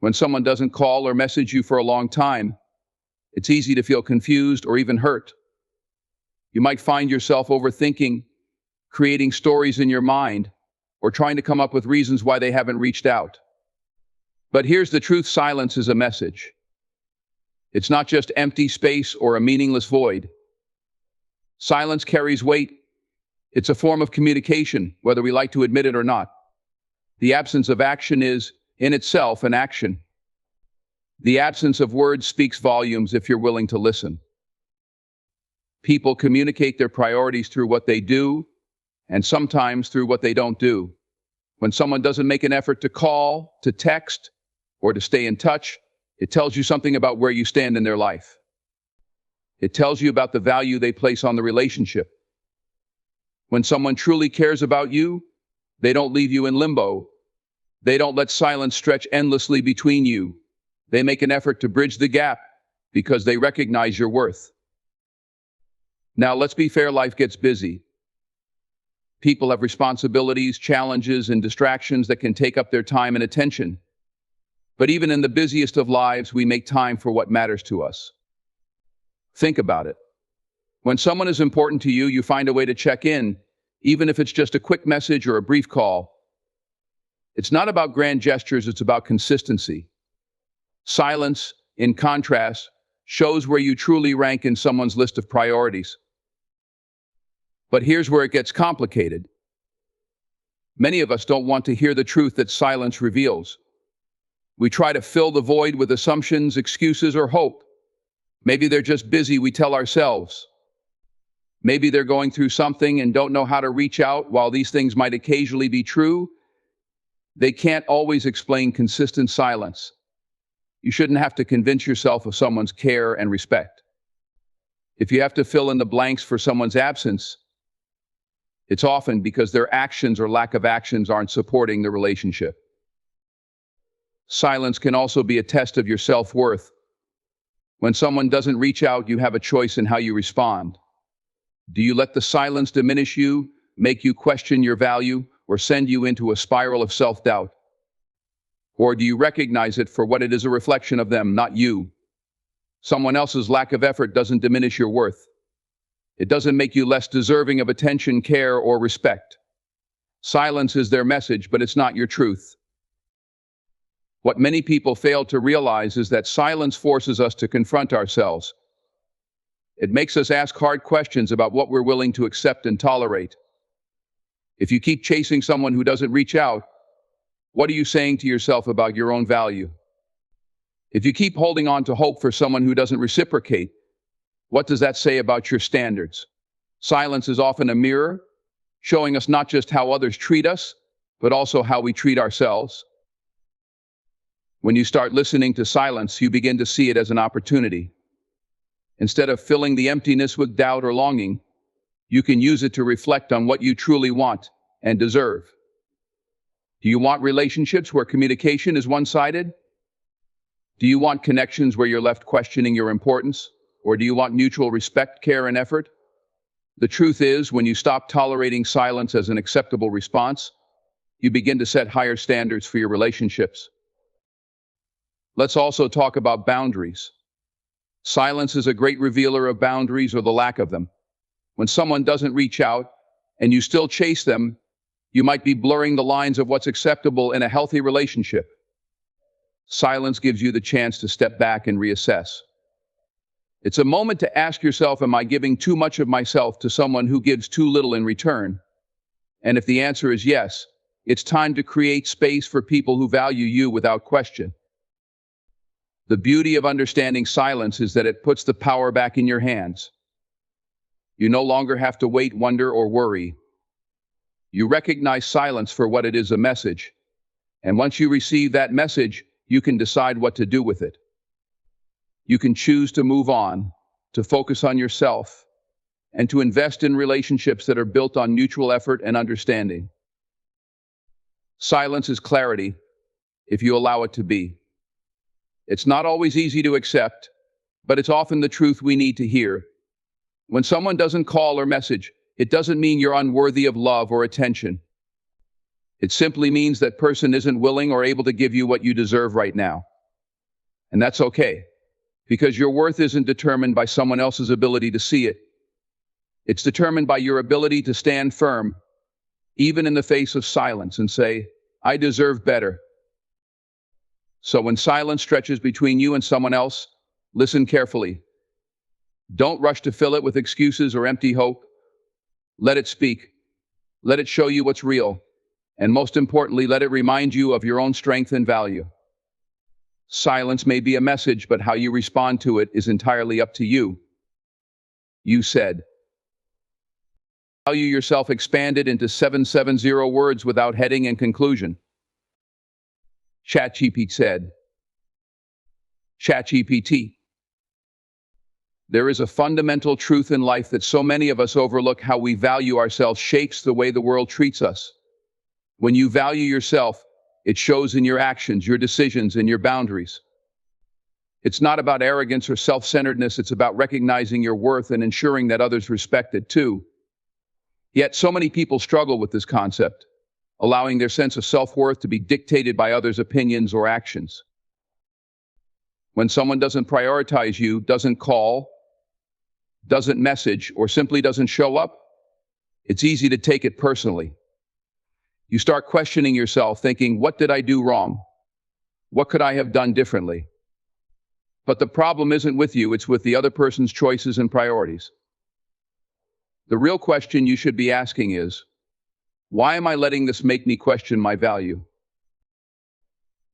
When someone doesn't call or message you for a long time, it's easy to feel confused or even hurt. You might find yourself overthinking, creating stories in your mind, or trying to come up with reasons why they haven't reached out. But here's the truth: silence is a message. It's not just empty space or a meaningless void. Silence carries weight. It's a form of communication, whether we like to admit it or not. The absence of action is, in itself, an action. The absence of words speaks volumes if you're willing to listen. People communicate their priorities through what they do, and sometimes through what they don't do. When someone doesn't make an effort to call, to text, or to stay in touch, it tells you something about where you stand in their life. It tells you about the value they place on the relationship. When someone truly cares about you, they don't leave you in limbo. They don't let silence stretch endlessly between you. They make an effort to bridge the gap because they recognize your worth. Now, let's be fair, life gets busy. People have responsibilities, challenges, and distractions that can take up their time and attention. But even in the busiest of lives, we make time for what matters to us. Think about it. When someone is important to you, you find a way to check in, even if it's just a quick message or a brief call. It's not about grand gestures, it's about consistency. Silence, in contrast, shows where you truly rank in someone's list of priorities. But here's where it gets complicated. Many of us don't want to hear the truth that silence reveals. We try to fill the void with assumptions, excuses, or hope. Maybe they're just busy, we tell ourselves. Maybe they're going through something and don't know how to reach out. While these things might occasionally be true, they can't always explain consistent silence. You shouldn't have to convince yourself of someone's care and respect. If you have to fill in the blanks for someone's absence, it's often because their actions or lack of actions aren't supporting the relationship. Silence can also be a test of your self-worth. When someone doesn't reach out, you have a choice in how you respond. Do you let the silence diminish you, make you question your value, or send you into a spiral of self-doubt? Or do you recognize it for what it is, a reflection of them, not you? Someone else's lack of effort doesn't diminish your worth. It doesn't make you less deserving of attention, care, or respect. Silence is their message, but it's not your truth. What many people fail to realize is that silence forces us to confront ourselves. It makes us ask hard questions about what we're willing to accept and tolerate. If you keep chasing someone who doesn't reach out, what are you saying to yourself about your own value? If you keep holding on to hope for someone who doesn't reciprocate, what does that say about your standards? Silence is often a mirror, showing us not just how others treat us, but also how we treat ourselves. When you start listening to silence, you begin to see it as an opportunity. Instead of filling the emptiness with doubt or longing, you can use it to reflect on what you truly want and deserve. Do you want relationships where communication is one-sided? Do you want connections where you're left questioning your importance? Or do you want mutual respect, care, and effort? The truth is, when you stop tolerating silence as an acceptable response, you begin to set higher standards for your relationships. Let's also talk about boundaries. Silence is a great revealer of boundaries or the lack of them. When someone doesn't reach out and you still chase them, you might be blurring the lines of what's acceptable in a healthy relationship. Silence gives you the chance to step back and reassess. It's a moment to ask yourself, am I giving too much of myself to someone who gives too little in return? And if the answer is yes, it's time to create space for people who value you without question. The beauty of understanding silence is that it puts the power back in your hands. You no longer have to wait, wonder, or worry. You recognize silence for what it is, a message. And once you receive that message, you can decide what to do with it. You can choose to move on, to focus on yourself, and to invest in relationships that are built on mutual effort and understanding. Silence is clarity, if you allow it to be. It's not always easy to accept, but it's often the truth we need to hear. When someone doesn't call or message, it doesn't mean you're unworthy of love or attention. It simply means that person isn't willing or able to give you what you deserve right now. And that's okay, because your worth isn't determined by someone else's ability to see it. It's determined by your ability to stand firm, even in the face of silence, and say, I deserve better. So when silence stretches between you and someone else, listen carefully. Don't rush to fill it with excuses or empty hope. Let it speak. Let it show you what's real. And most importantly, let it remind you of your own strength and value. Silence may be a message, but how you respond to it is entirely up to you. You said. Value yourself expanded into 770 words without heading and conclusion. ChatGPT said. ChatGPT. There is a fundamental truth in life that so many of us overlook. How we value ourselves shapes the way the world treats us. When you value yourself, it shows in your actions, your decisions, and your boundaries. It's not about arrogance or self-centeredness. It's about recognizing your worth and ensuring that others respect it too. Yet so many people struggle with this concept, allowing their sense of self-worth to be dictated by others' opinions or actions. When someone doesn't prioritize you, doesn't call, doesn't message, or simply doesn't show up, it's easy to take it personally. You start questioning yourself, thinking, what did I do wrong? What could I have done differently? But the problem isn't with you, it's with the other person's choices and priorities. The real question you should be asking is, why am I letting this make me question my value?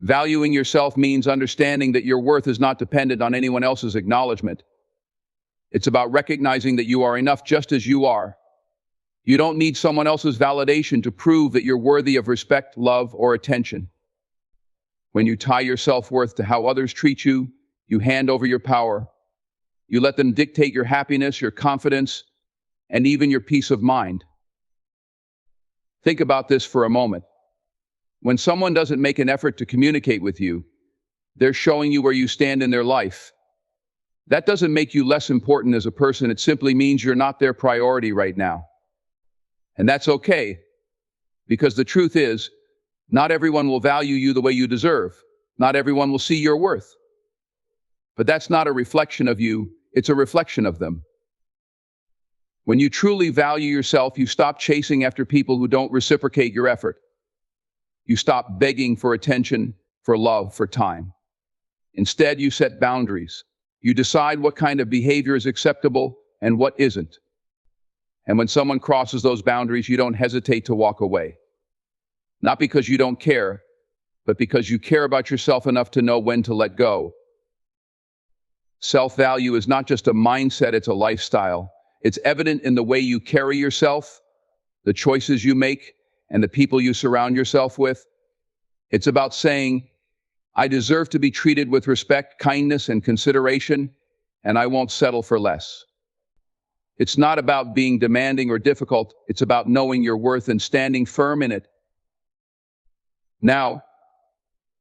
Valuing yourself means understanding that your worth is not dependent on anyone else's acknowledgement. It's about recognizing that you are enough just as you are. You don't need someone else's validation to prove that you're worthy of respect, love, or attention. When you tie your self-worth to how others treat you, you hand over your power. You let them dictate your happiness, your confidence, and even your peace of mind. Think about this for a moment. When someone doesn't make an effort to communicate with you, they're showing you where you stand in their life. That doesn't make you less important as a person. It simply means you're not their priority right now. And that's okay, because the truth is, not everyone will value you the way you deserve. Not everyone will see your worth. But that's not a reflection of you, it's a reflection of them. When you truly value yourself, you stop chasing after people who don't reciprocate your effort. You stop begging for attention, for love, for time. Instead, you set boundaries. You decide what kind of behavior is acceptable and what isn't. And when someone crosses those boundaries, you don't hesitate to walk away. Not because you don't care, but because you care about yourself enough to know when to let go. Self-value is not just a mindset, it's a lifestyle. It's evident in the way you carry yourself, the choices you make, and the people you surround yourself with. It's about saying, I deserve to be treated with respect, kindness, and consideration, and I won't settle for less. It's not about being demanding or difficult. It's about knowing your worth and standing firm in it. Now,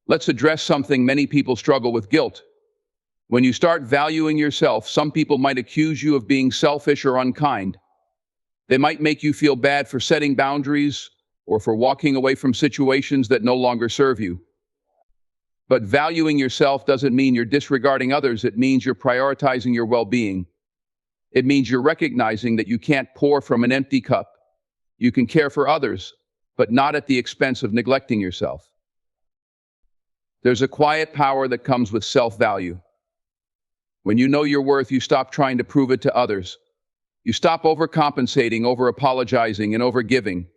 let's address something many people struggle with: guilt. When you start valuing yourself, some people might accuse you of being selfish or unkind. They might make you feel bad for setting boundaries or for walking away from situations that no longer serve you. But valuing yourself doesn't mean you're disregarding others. It means you're prioritizing your well-being. It means you're recognizing that you can't pour from an empty cup. You can care for others, but not at the expense of neglecting yourself. There's a quiet power that comes with self-value. When you know your worth, you stop trying to prove it to others. You stop overcompensating, over-apologizing, and over-giving.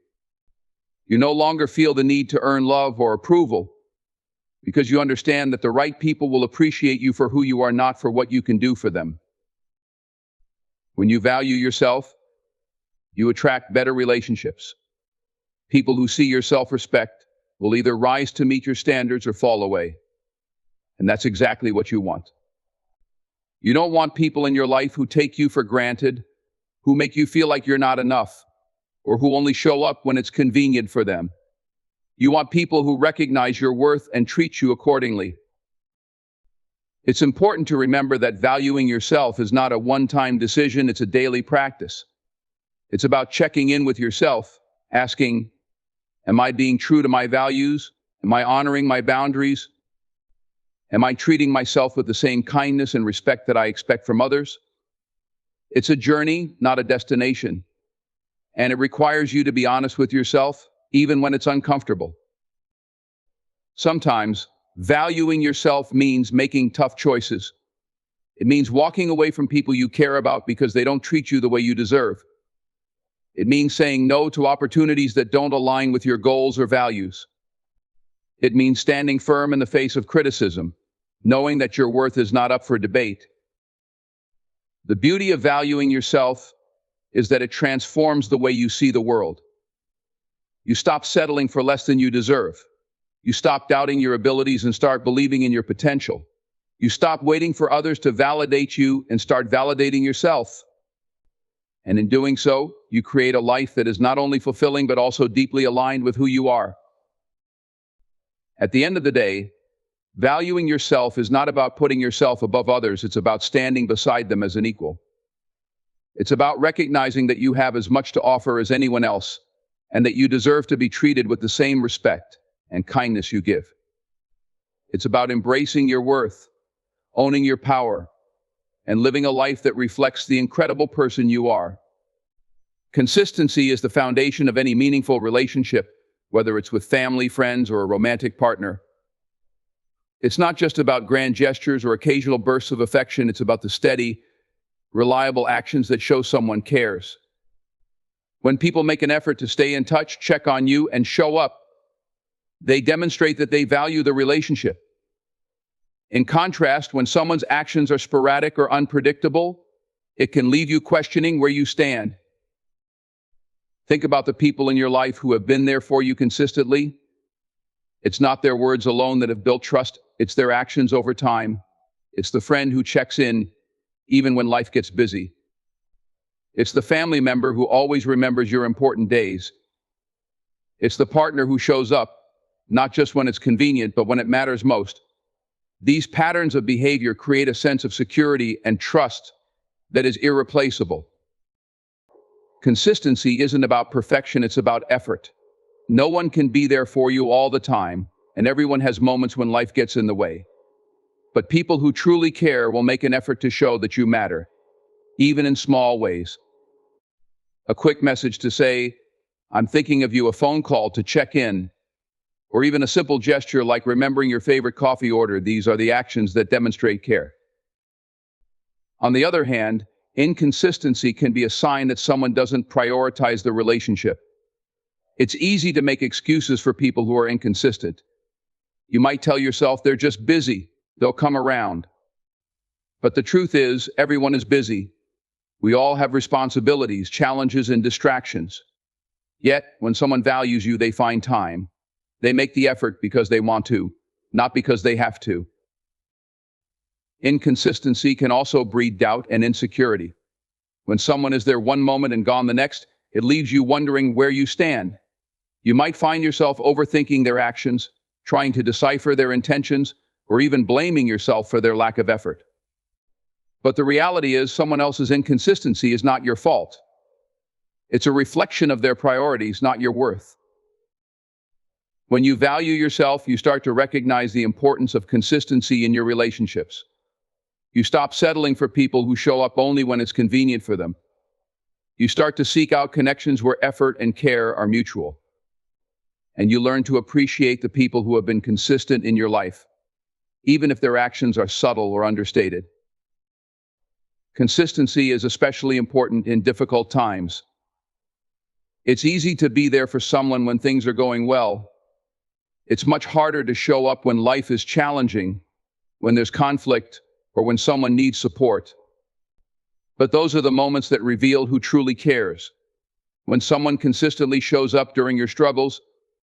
You no longer feel the need to earn love or approval, because you understand that the right people will appreciate you for who you are, not for what you can do for them. When you value yourself, you attract better relationships. People who see your self-respect will either rise to meet your standards or fall away. And that's exactly what you want. You don't want people in your life who take you for granted, who make you feel like you're not enough, or who only show up when it's convenient for them. You want people who recognize your worth and treat you accordingly. It's important to remember that valuing yourself is not a one-time decision, it's a daily practice. It's about checking in with yourself, asking, am I being true to my values? Am I honoring my boundaries? Am I treating myself with the same kindness and respect that I expect from others? It's a journey, not a destination, and it requires you to be honest with yourself, even when it's uncomfortable. Sometimes, valuing yourself means making tough choices. It means walking away from people you care about because they don't treat you the way you deserve. It means saying no to opportunities that don't align with your goals or values. It means standing firm in the face of criticism, knowing that your worth is not up for debate. The beauty of valuing yourself is that it transforms the way you see the world. You stop settling for less than you deserve. You stop doubting your abilities and start believing in your potential. You stop waiting for others to validate you and start validating yourself. And in doing so, you create a life that is not only fulfilling but also deeply aligned with who you are. At the end of the day, valuing yourself is not about putting yourself above others, it's about standing beside them as an equal. It's about recognizing that you have as much to offer as anyone else, and that you deserve to be treated with the same respect and kindness you give. It's about embracing your worth, owning your power, and living a life that reflects the incredible person you are. Consistency is the foundation of any meaningful relationship, whether it's with family, friends, or a romantic partner. It's not just about grand gestures or occasional bursts of affection, it's about the steady, reliable actions that show someone cares. When people make an effort to stay in touch, check on you, and show up, they demonstrate that they value the relationship. In contrast, when someone's actions are sporadic or unpredictable, it can leave you questioning where you stand. Think about the people in your life who have been there for you consistently. It's not their words alone that have built trust, it's their actions over time. It's the friend who checks in even when life gets busy. It's the family member who always remembers your important days. It's the partner who shows up, not just when it's convenient, but when it matters most. These patterns of behavior create a sense of security and trust that is irreplaceable. Consistency isn't about perfection, it's about effort. No one can be there for you all the time, and everyone has moments when life gets in the way. But people who truly care will make an effort to show that you matter, even in small ways. A quick message to say, "I'm thinking of you," a phone call to check in, or even a simple gesture like remembering your favorite coffee order. These are the actions that demonstrate care. On the other hand, inconsistency can be a sign that someone doesn't prioritize the relationship. It's easy to make excuses for people who are inconsistent. You might tell yourself they're just busy, they'll come around. But the truth is, everyone is busy. We all have responsibilities, challenges, and distractions. Yet, when someone values you, they find time. They make the effort because they want to, not because they have to. Inconsistency can also breed doubt and insecurity. When someone is there one moment and gone the next, it leaves you wondering where you stand. You might find yourself overthinking their actions, trying to decipher their intentions, or even blaming yourself for their lack of effort. But the reality is, someone else's inconsistency is not your fault. It's a reflection of their priorities, not your worth. When you value yourself, you start to recognize the importance of consistency in your relationships. You stop settling for people who show up only when it's convenient for them. You start to seek out connections where effort and care are mutual. And you learn to appreciate the people who have been consistent in your life, even if their actions are subtle or understated. Consistency is especially important in difficult times. It's easy to be there for someone when things are going well. It's much harder to show up when life is challenging, when there's conflict, or when someone needs support. But those are the moments that reveal who truly cares. When someone consistently shows up during your struggles,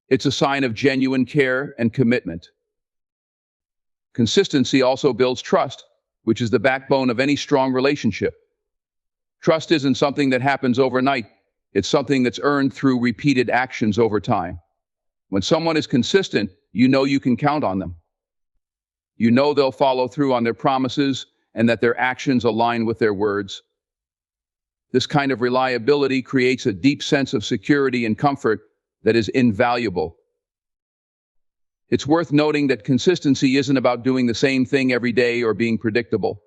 it's a sign of genuine care and commitment. Consistency also builds trust, which is the backbone of any strong relationship. Trust isn't something that happens overnight. It's something that's earned through repeated actions over time. When someone is consistent, you know you can count on them. You know they'll follow through on their promises and that their actions align with their words. This kind of reliability creates a deep sense of security and comfort that is invaluable. It's worth noting that consistency isn't about doing the same thing every day or being predictable.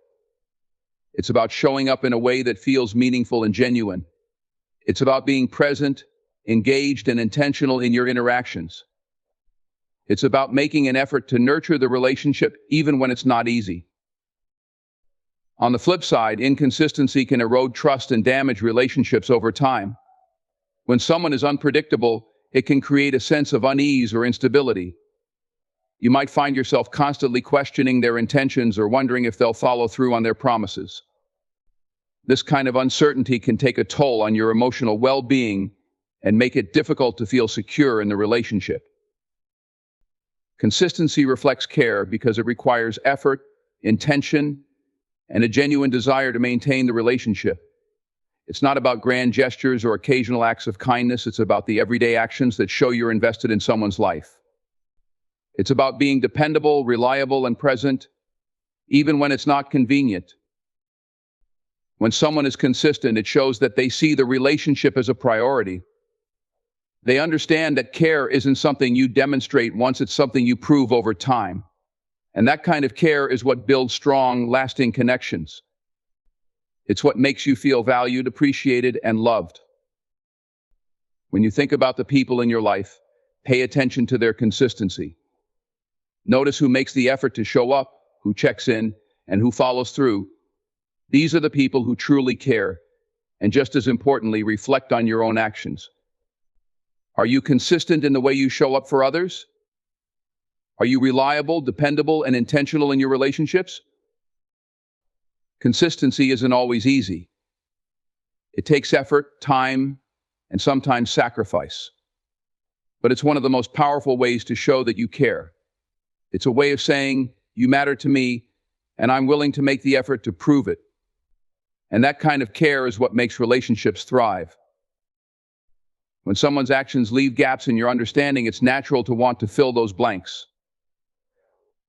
It's about showing up in a way that feels meaningful and genuine. It's about being present, engaged, and intentional in your interactions. It's about making an effort to nurture the relationship even when it's not easy. On the flip side, inconsistency can erode trust and damage relationships over time. When someone is unpredictable, it can create a sense of unease or instability. You might find yourself constantly questioning their intentions or wondering if they'll follow through on their promises. This kind of uncertainty can take a toll on your emotional well-being and make it difficult to feel secure in the relationship. Consistency reflects care because it requires effort, intention, and a genuine desire to maintain the relationship. It's not about grand gestures or occasional acts of kindness. It's about the everyday actions that show you're invested in someone's life. It's about being dependable, reliable, and present, even when it's not convenient. When someone is consistent, it shows that they see the relationship as a priority. They understand that care isn't something you demonstrate once, it's something you prove over time. And that kind of care is what builds strong, lasting connections. It's what makes you feel valued, appreciated, and loved. When you think about the people in your life, pay attention to their consistency. Notice who makes the effort to show up, who checks in, and who follows through. These are the people who truly care, and just as importantly, reflect on your own actions. Are you consistent in the way you show up for others? Are you reliable, dependable, and intentional in your relationships? Consistency isn't always easy. It takes effort, time, and sometimes sacrifice. But it's one of the most powerful ways to show that you care. It's a way of saying, you matter to me, and I'm willing to make the effort to prove it. And that kind of care is what makes relationships thrive. When someone's actions leave gaps in your understanding, it's natural to want to fill those blanks.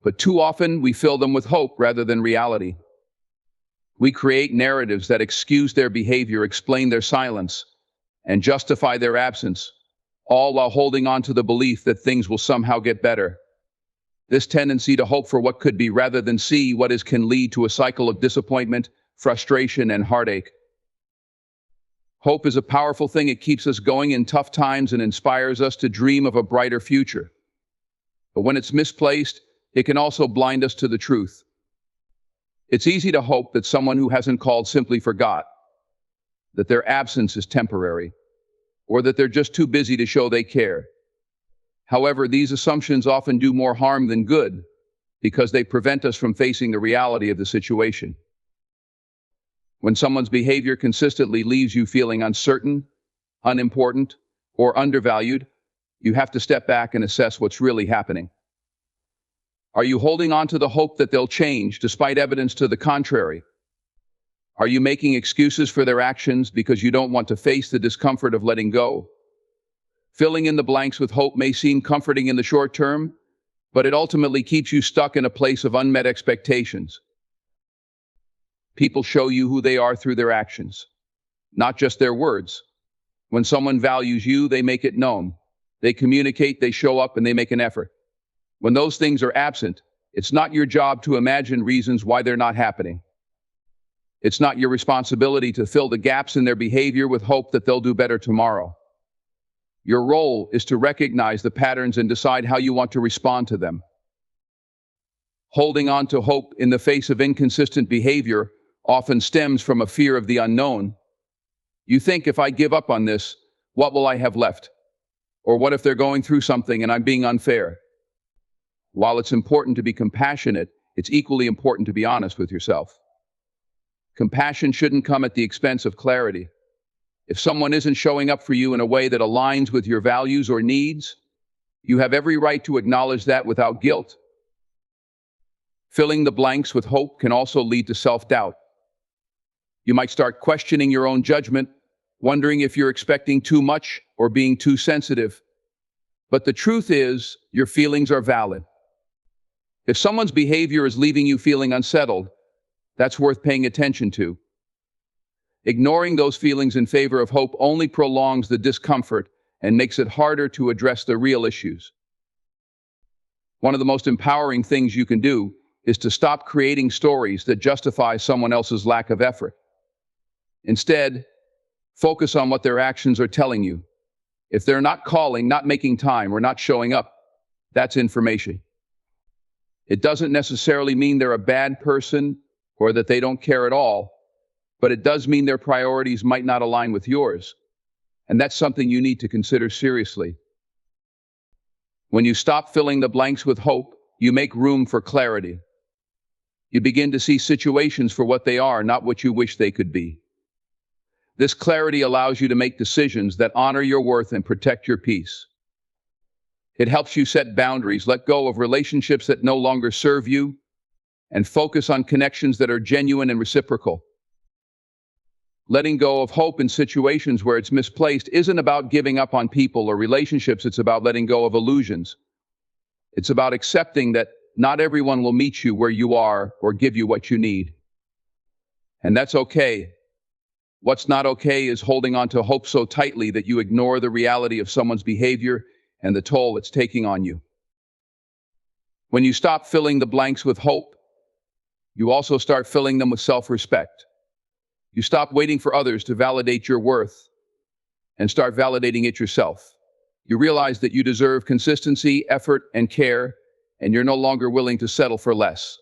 But too often, we fill them with hope rather than reality. We create narratives that excuse their behavior, explain their silence, and justify their absence, all while holding on to the belief that things will somehow get better. This tendency to hope for what could be rather than see what is can lead to a cycle of disappointment, frustration, and heartache. Hope is a powerful thing. It keeps us going in tough times and inspires us to dream of a brighter future. But when it's misplaced, it can also blind us to the truth. It's easy to hope that someone who hasn't called simply forgot, that their absence is temporary, or that they're just too busy to show they care. However, these assumptions often do more harm than good because they prevent us from facing the reality of the situation. When someone's behavior consistently leaves you feeling uncertain, unimportant, or undervalued, you have to step back and assess what's really happening. Are you holding on to the hope that they'll change despite evidence to the contrary? Are you making excuses for their actions because you don't want to face the discomfort of letting go? Filling in the blanks with hope may seem comforting in the short term, but it ultimately keeps you stuck in a place of unmet expectations. People show you who they are through their actions, not just their words. When someone values you, they make it known. They communicate, they show up, and they make an effort. When those things are absent, it's not your job to imagine reasons why they're not happening. It's not your responsibility to fill the gaps in their behavior with hope that they'll do better tomorrow. Your role is to recognize the patterns and decide how you want to respond to them. Holding on to hope in the face of inconsistent behavior often stems from a fear of the unknown. You think, if I give up on this, what will I have left? Or what if they're going through something and I'm being unfair? While it's important to be compassionate, it's equally important to be honest with yourself. Compassion shouldn't come at the expense of clarity. If someone isn't showing up for you in a way that aligns with your values or needs, you have every right to acknowledge that without guilt. Filling the blanks with hope can also lead to self-doubt. You might start questioning your own judgment, wondering if you're expecting too much or being too sensitive. But the truth is, your feelings are valid. If someone's behavior is leaving you feeling unsettled, that's worth paying attention to. Ignoring those feelings in favor of hope only prolongs the discomfort and makes it harder to address the real issues. One of the most empowering things you can do is to stop creating stories that justify someone else's lack of effort. Instead, focus on what their actions are telling you. If they're not calling, not making time, or not showing up, that's information. It doesn't necessarily mean they're a bad person or that they don't care at all, but it does mean their priorities might not align with yours. And that's something you need to consider seriously. When you stop filling the blanks with hope, you make room for clarity. You begin to see situations for what they are, not what you wish they could be. This clarity allows you to make decisions that honor your worth and protect your peace. It helps you set boundaries, let go of relationships that no longer serve you, and focus on connections that are genuine and reciprocal. Letting go of hope in situations where it's misplaced isn't about giving up on people or relationships, it's about letting go of illusions. It's about accepting that not everyone will meet you where you are or give you what you need. And that's okay. What's not okay is holding on to hope so tightly that you ignore the reality of someone's behavior and the toll it's taking on you. When you stop filling the blanks with hope, you also start filling them with self-respect. You stop waiting for others to validate your worth and start validating it yourself. You realize that you deserve consistency, effort, and care, and you're no longer willing to settle for less.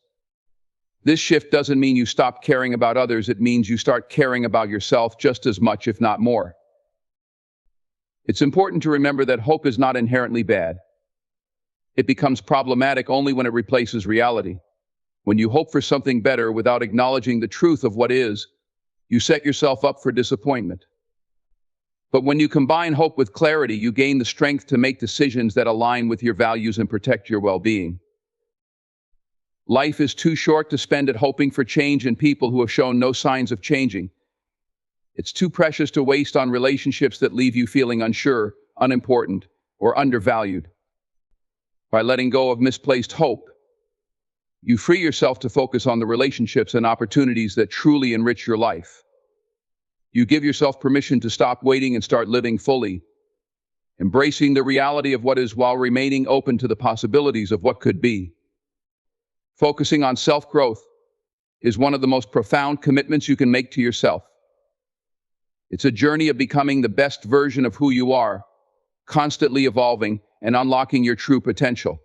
This shift doesn't mean you stop caring about others, it means you start caring about yourself just as much, if not more. It's important to remember that hope is not inherently bad. It becomes problematic only when it replaces reality. When you hope for something better without acknowledging the truth of what is, you set yourself up for disappointment. But when you combine hope with clarity, you gain the strength to make decisions that align with your values and protect your well-being. Life is too short to spend it hoping for change in people who have shown no signs of changing. It's too precious to waste on relationships that leave you feeling unsure, unimportant, or undervalued. By letting go of misplaced hope, you free yourself to focus on the relationships and opportunities that truly enrich your life. You give yourself permission to stop waiting and start living fully, embracing the reality of what is while remaining open to the possibilities of what could be. Focusing on self-growth is one of the most profound commitments you can make to yourself. It's a journey of becoming the best version of who you are, constantly evolving and unlocking your true potential.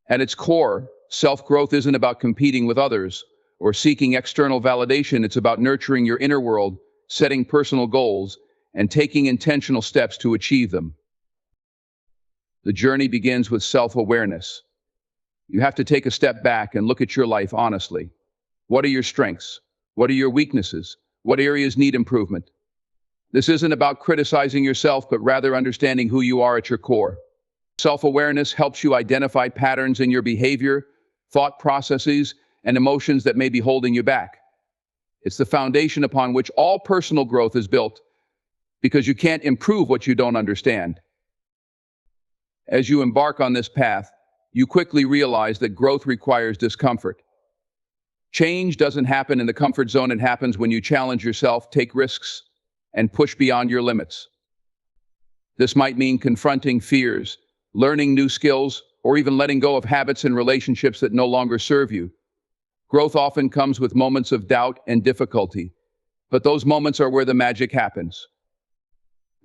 At its core, self-growth isn't about competing with others or seeking external validation. It's about nurturing your inner world, setting personal goals, and taking intentional steps to achieve them. The journey begins with self-awareness. You have to take a step back and look at your life honestly. What are your strengths? What are your weaknesses? What areas need improvement? This isn't about criticizing yourself, but rather understanding who you are at your core. Self-awareness helps you identify patterns in your behavior, thought processes, and emotions that may be holding you back. It's the foundation upon which all personal growth is built, because you can't improve what you don't understand. As you embark on this path, you quickly realize that growth requires discomfort. Change doesn't happen in the comfort zone. It happens when you challenge yourself, take risks, and push beyond your limits. This might mean confronting fears, learning new skills, or even letting go of habits and relationships that no longer serve you. Growth often comes with moments of doubt and difficulty, but those moments are where the magic happens.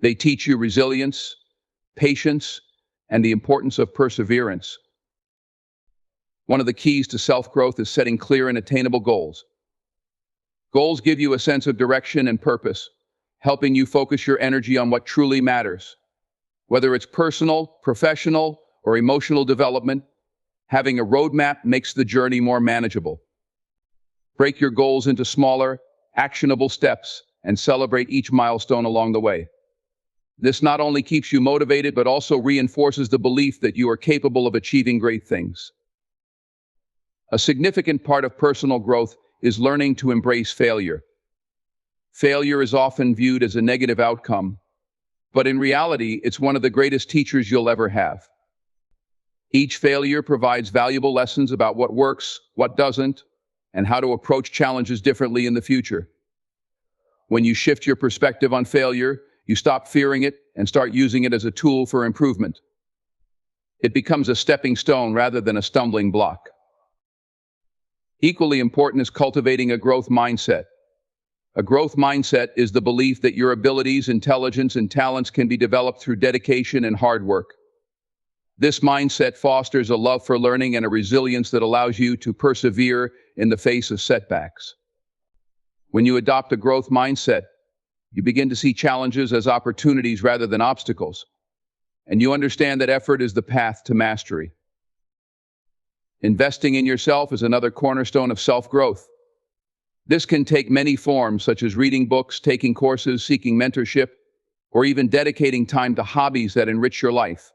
They teach you resilience, patience, and the importance of perseverance. One of the keys to self-growth is setting clear and attainable goals. Goals give you a sense of direction and purpose, helping you focus your energy on what truly matters. Whether it's personal, professional, or emotional development, having a roadmap makes the journey more manageable. Break your goals into smaller, actionable steps and celebrate each milestone along the way. This not only keeps you motivated, but also reinforces the belief that you are capable of achieving great things. A significant part of personal growth is learning to embrace failure. Failure is often viewed as a negative outcome, but in reality, it's one of the greatest teachers you'll ever have. Each failure provides valuable lessons about what works, what doesn't, and how to approach challenges differently in the future. When you shift your perspective on failure, you stop fearing it and start using it as a tool for improvement. It becomes a stepping stone rather than a stumbling block. Equally important is cultivating a growth mindset. A growth mindset is the belief that your abilities, intelligence, and talents can be developed through dedication and hard work. This mindset fosters a love for learning and a resilience that allows you to persevere in the face of setbacks. When you adopt a growth mindset, you begin to see challenges as opportunities rather than obstacles, and you understand that effort is the path to mastery. Investing in yourself is another cornerstone of self-growth. This can take many forms, such as reading books, taking courses, seeking mentorship, or even dedicating time to hobbies that enrich your life.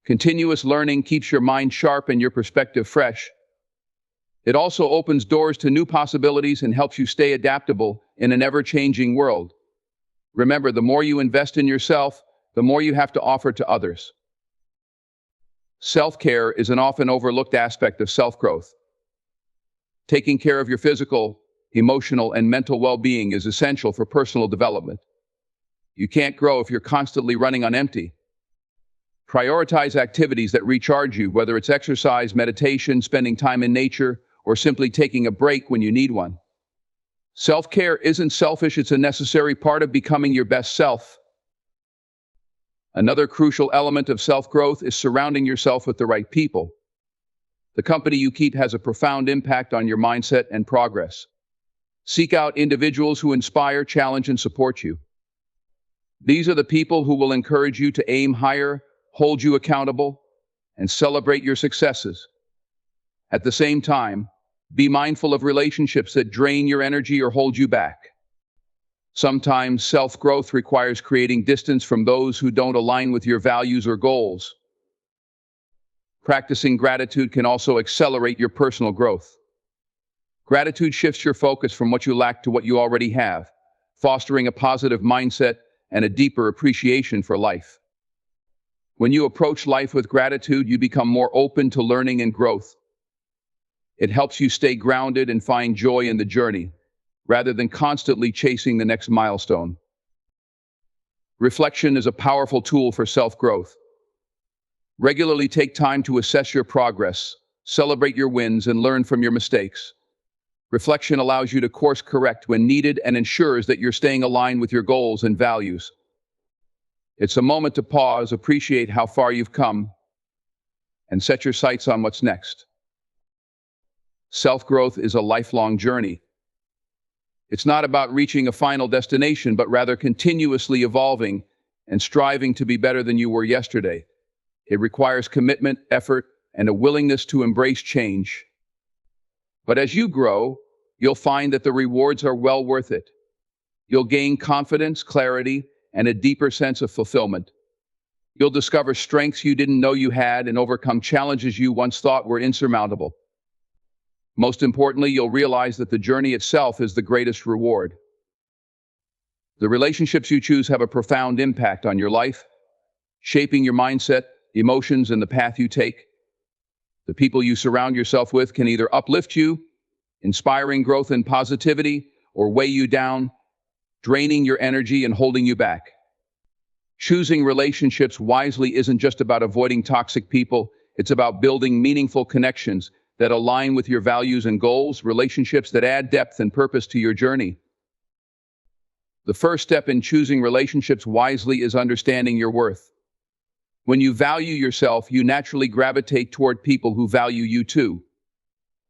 Continuous learning keeps your mind sharp and your perspective fresh. It also opens doors to new possibilities and helps you stay adaptable in an ever-changing world. Remember, the more you invest in yourself, the more you have to offer to others. Self-care is an often overlooked aspect of self-growth. Taking care of your physical, emotional, and mental well-being is essential for personal development. You can't grow if you're constantly running on empty. Prioritize activities that recharge you, whether it's exercise, meditation, spending time in nature, or simply taking a break when you need one. Self-care isn't selfish, it's a necessary part of becoming your best self. Another crucial element of self-growth is surrounding yourself with the right people. The company you keep has a profound impact on your mindset and progress. Seek out individuals who inspire, challenge, and support you. These are the people who will encourage you to aim higher, hold you accountable, and celebrate your successes. At the same time, be mindful of relationships that drain your energy or hold you back. Sometimes self-growth requires creating distance from those who don't align with your values or goals. Practicing gratitude can also accelerate your personal growth. Gratitude shifts your focus from what you lack to what you already have, fostering a positive mindset and a deeper appreciation for life. When you approach life with gratitude, you become more open to learning and growth. It helps you stay grounded and find joy in the journey, rather than constantly chasing the next milestone. Reflection is a powerful tool for self-growth. Regularly take time to assess your progress, celebrate your wins, and learn from your mistakes. Reflection allows you to course correct when needed and ensures that you're staying aligned with your goals and values. It's a moment to pause, appreciate how far you've come, and set your sights on what's next. Self-growth is a lifelong journey. It's not about reaching a final destination, but rather continuously evolving and striving to be better than you were yesterday. It requires commitment, effort, and a willingness to embrace change. But as you grow, you'll find that the rewards are well worth it. You'll gain confidence, clarity, and a deeper sense of fulfillment. You'll discover strengths you didn't know you had and overcome challenges you once thought were insurmountable. Most importantly, you'll realize that the journey itself is the greatest reward. The relationships you choose have a profound impact on your life, shaping your mindset, emotions, and the path you take. The people you surround yourself with can either uplift you, inspiring growth and positivity, or weigh you down, draining your energy and holding you back. Choosing relationships wisely isn't just about avoiding toxic people, it's about building meaningful connections that align with your values and goals, relationships that add depth and purpose to your journey. The first step in choosing relationships wisely is understanding your worth. When you value yourself, you naturally gravitate toward people who value you too.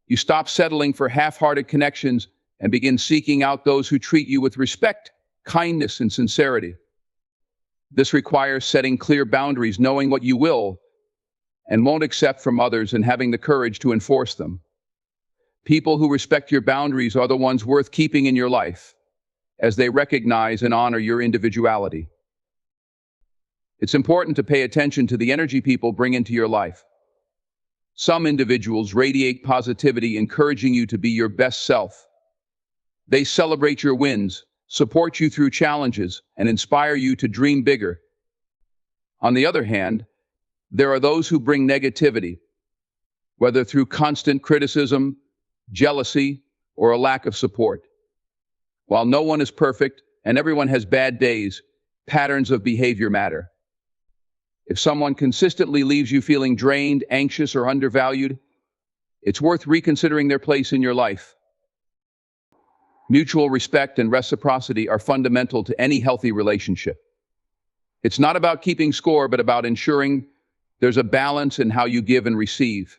You stop settling for half-hearted connections and begin seeking out those who treat you with respect, kindness, and sincerity. This requires setting clear boundaries, knowing what you will and won't accept from others, and having the courage to enforce them. People who respect your boundaries are the ones worth keeping in your life, as they recognize and honor your individuality. It's important to pay attention to the energy people bring into your life. Some individuals radiate positivity, encouraging you to be your best self. They celebrate your wins, support you through challenges, and inspire you to dream bigger. On the other hand, there are those who bring negativity, whether through constant criticism, jealousy, or a lack of support. While no one is perfect and everyone has bad days, patterns of behavior matter. If someone consistently leaves you feeling drained, anxious, or undervalued, it's worth reconsidering their place in your life. Mutual respect and reciprocity are fundamental to any healthy relationship. It's not about keeping score, but about ensuring there's a balance in how you give and receive.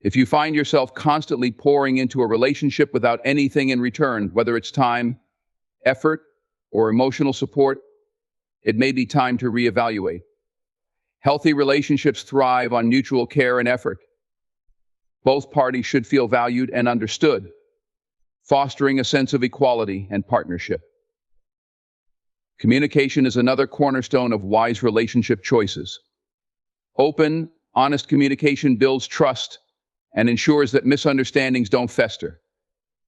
If you find yourself constantly pouring into a relationship without anything in return, whether it's time, effort, or emotional support, it may be time to reevaluate. Healthy relationships thrive on mutual care and effort. Both parties should feel valued and understood, fostering a sense of equality and partnership. Communication is another cornerstone of wise relationship choices. Open, honest communication builds trust and ensures that misunderstandings don't fester.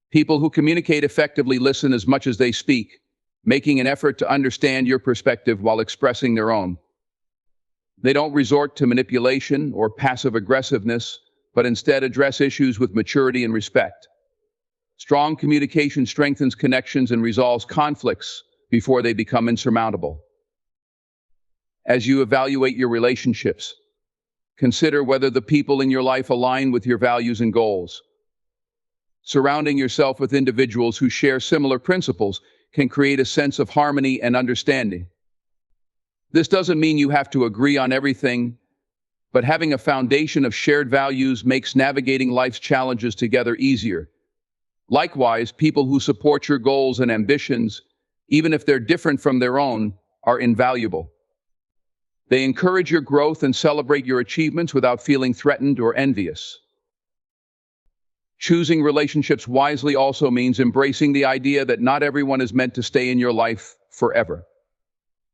People who communicate effectively listen as much as they speak, making an effort to understand your perspective while expressing their own. They don't resort to manipulation or passive aggressiveness, but instead address issues with maturity and respect. Strong communication strengthens connections and resolves conflicts before they become insurmountable. As you evaluate your relationships, consider whether the people in your life align with your values and goals. Surrounding yourself with individuals who share similar principles can create a sense of harmony and understanding. This doesn't mean you have to agree on everything, but having a foundation of shared values makes navigating life's challenges together easier. Likewise, people who support your goals and ambitions, even if they're different from their own, are invaluable. They encourage your growth and celebrate your achievements without feeling threatened or envious. Choosing relationships wisely also means embracing the idea that not everyone is meant to stay in your life forever.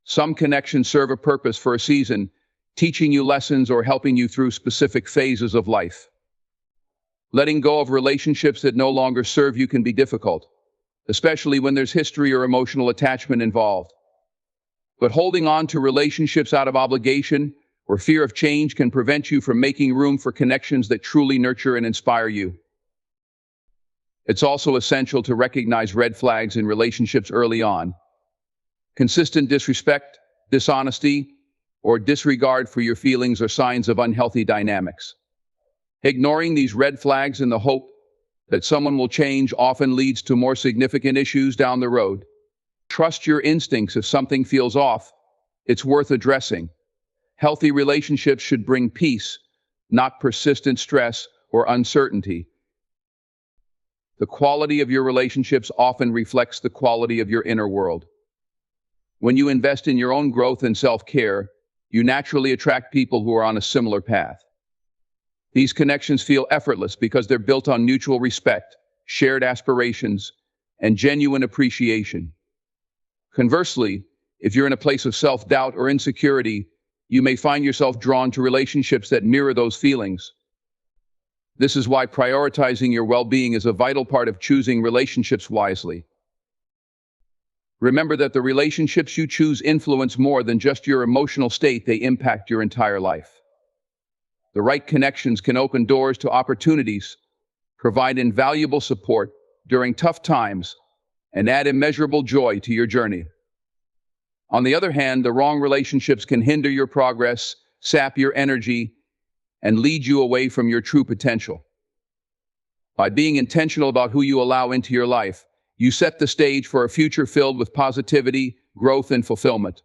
Some connections serve a purpose for a season, teaching you lessons or helping you through specific phases of life. Letting go of relationships that no longer serve you can be difficult, especially when there's history or emotional attachment involved. But holding on to relationships out of obligation or fear of change can prevent you from making room for connections that truly nurture and inspire you. It's also essential to recognize red flags in relationships early on. Consistent disrespect, dishonesty, or disregard for your feelings are signs of unhealthy dynamics. Ignoring these red flags in the hope that someone will change often leads to more significant issues down the road. Trust your instincts. If something feels off, it's worth addressing. Healthy relationships should bring peace, not persistent stress or uncertainty. The quality of your relationships often reflects the quality of your inner world. When you invest in your own growth and self-care, you naturally attract people who are on a similar path. These connections feel effortless because they're built on mutual respect, shared aspirations, and genuine appreciation. Conversely, if you're in a place of self-doubt or insecurity, you may find yourself drawn to relationships that mirror those feelings. This is why prioritizing your well-being is a vital part of choosing relationships wisely. Remember that the relationships you choose influence more than just your emotional state, they impact your entire life. The right connections can open doors to opportunities, provide invaluable support during tough times, and add immeasurable joy to your journey. On the other hand, the wrong relationships can hinder your progress, sap your energy, and lead you away from your true potential. By being intentional about who you allow into your life, you set the stage for a future filled with positivity, growth, and fulfillment.